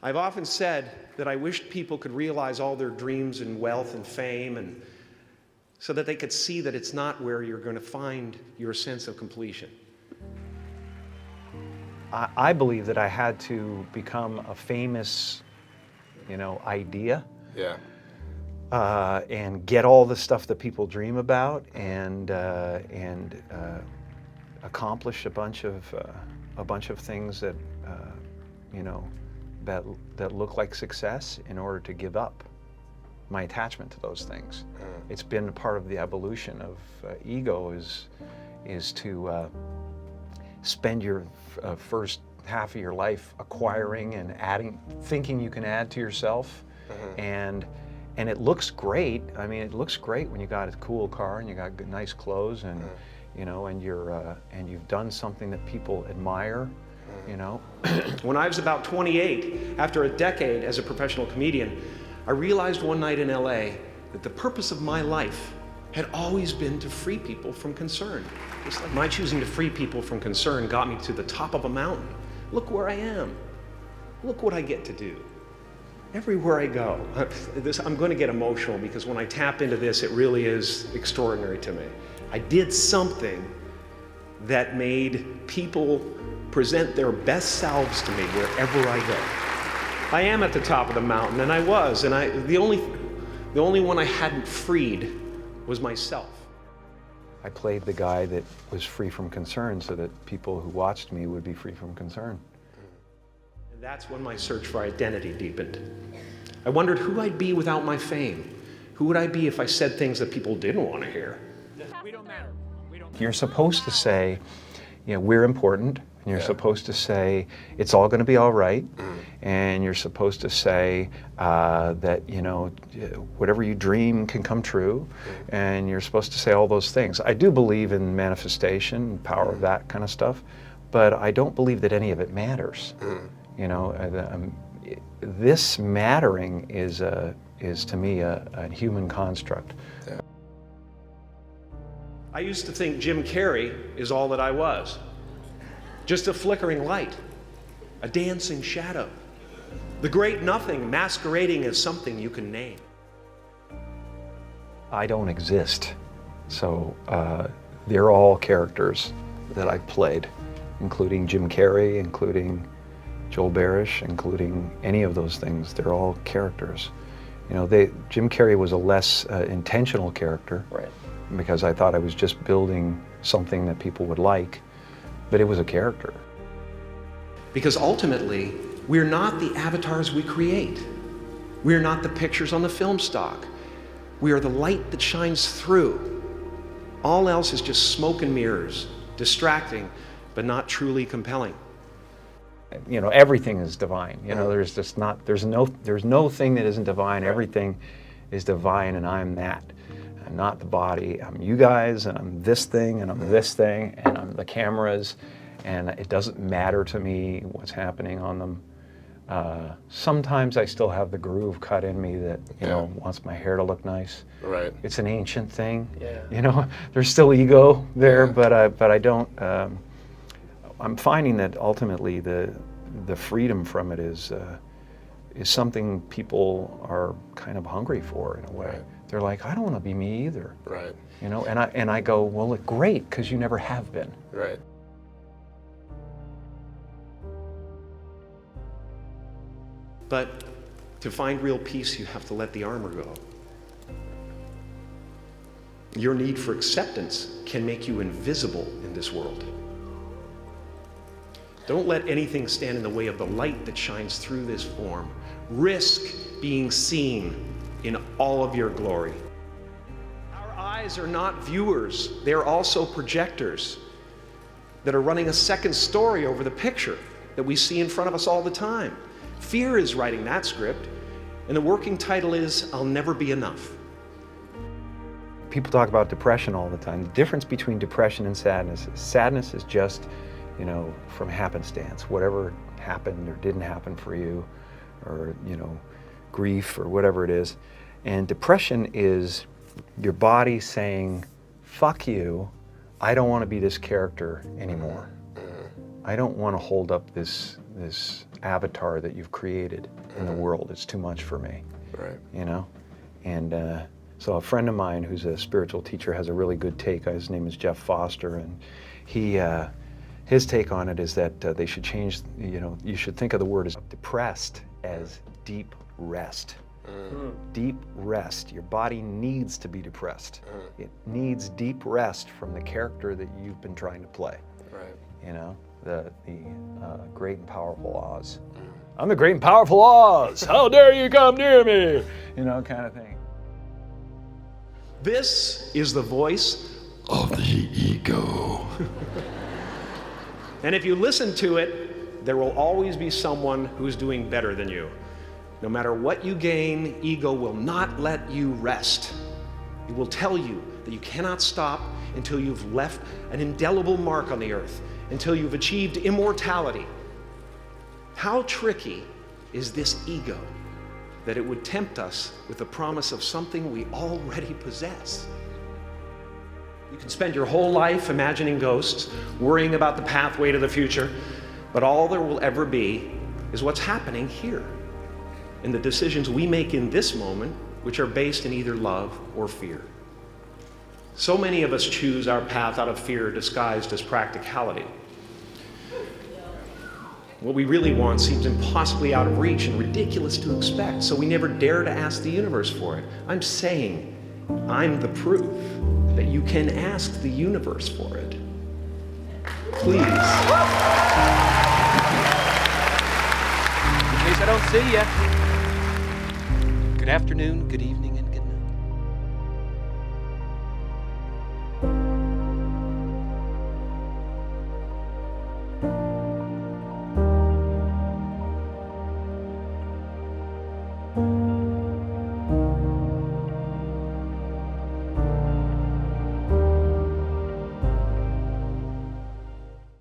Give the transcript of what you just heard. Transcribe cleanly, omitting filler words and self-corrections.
I've often said that I wished people could realize all their dreams and wealth and fame, and so that they could see that it's not where you're going to find your sense of completion. I believe that I had to become a famous, idea. Yeah. And get all the stuff that people dream about, and accomplish a bunch of things that that look like success in order to give up my attachment to those things. It's been part of the evolution of ego is to spend your first half of your life acquiring and adding, thinking you can add to yourself, and it looks great. I mean, it looks great when you got a cool car and you got good, nice clothes, and and you've done something that people admire. When I was about 28, after a decade as a professional comedian, I realized one night in LA that the purpose of my life had always been to free people from concern. Just like my choosing to free people from concern got me to the top of a mountain. Look where I am. Look what I get to do. Everywhere I go. I'm going to get emotional because when I tap into this, it really is extraordinary to me. I did something that made people present their best selves to me wherever I go. I am at the top of the mountain, and I was, and the only one I hadn't freed was myself. I played the guy that was free from concern so that people who watched me would be free from concern. And that's when my search for identity deepened. I wondered who I'd be without my fame. Who would I be if I said things that people didn't want to hear? We don't matter. You're supposed to say, we're important, and you're supposed to say, it's all going to be all right, and you're supposed to say that, whatever you dream can come true, and you're supposed to say all those things. I do believe in manifestation, power of that kind of stuff, but I don't believe that any of it matters. This mattering is to me a human construct. Yeah. I used to think Jim Carrey is all that I was. Just a flickering light, a dancing shadow, the great nothing masquerading as something you can name. I don't exist, so they're all characters that I've played, including Jim Carrey, including Joel Barish, including any of those things. They're all characters. Jim Carrey was a less intentional character, Right. because I thought I was just building something that people would like, but it was a character. Because ultimately, we're not the avatars we create. We're not the pictures on the film stock. We are the light that shines through. All else is just smoke and mirrors, distracting, but not truly compelling. Everything is divine. There's no thing that isn't divine. Right. Everything is divine, and I'm that. I'm not the body. I'm you guys, and I'm this thing, and I'm this thing, and I'm the cameras, and it doesn't matter to me what's happening on them. Sometimes I still have the groove cut in me that wants my hair to look nice. Right. It's an ancient thing. Yeah. There's still ego there, Yeah. but I don't. I'm finding that ultimately the freedom from it is something people are kind of hungry for in a way. Right. They're like, I don't want to be me either. Right. And I go, well, great, because you never have been. Right. But to find real peace, you have to let the armor go. Your need for acceptance can make you invisible in this world. Don't let anything stand in the way of the light that shines through this form. Risk being seen in all of your glory. Our eyes are not viewers, they're also projectors that are running a second story over the picture that we see in front of us all the time. Fear is writing that script, and the working title is, I'll Never Be Enough. People talk about depression all the time. The difference between depression and sadness is just, from happenstance. Whatever happened or didn't happen for you, or, grief or whatever it is. And depression is your body saying, fuck you, I don't want to be this character anymore. I don't want to hold up this this avatar that you've created in the world. It's too much for me. Right. You know? And so a friend of mine who's a spiritual teacher has a really good take. His name is Jeff Foster, and his take on it is that they should change, you should think of the word as depressed as deep rest. Deep rest. Your body needs to be depressed. It needs deep rest from the character that you've been trying to play. Right. The great and powerful Oz. I'm the great and powerful Oz. How dare you come near me? Kind of thing. This is the voice Of the ego. And if you listen to it, there will always be someone who's doing better than you. No matter what you gain, ego will not let you rest. It will tell you that you cannot stop until you've left an indelible mark on the earth, until you've achieved immortality. How tricky is this ego that it would tempt us with the promise of something we already possess? You can spend your whole life imagining ghosts, worrying about the pathway to the future, but all there will ever be is what's happening here, in the decisions we make in this moment, which are based in either love or fear. So many of us choose our path out of fear disguised as practicality. What we really want seems impossibly out of reach and ridiculous to expect, so we never dare to ask the universe for it. I'm saying I'm the proof that you can ask the universe for it. Please. In case I don't see you. Good afternoon, good evening.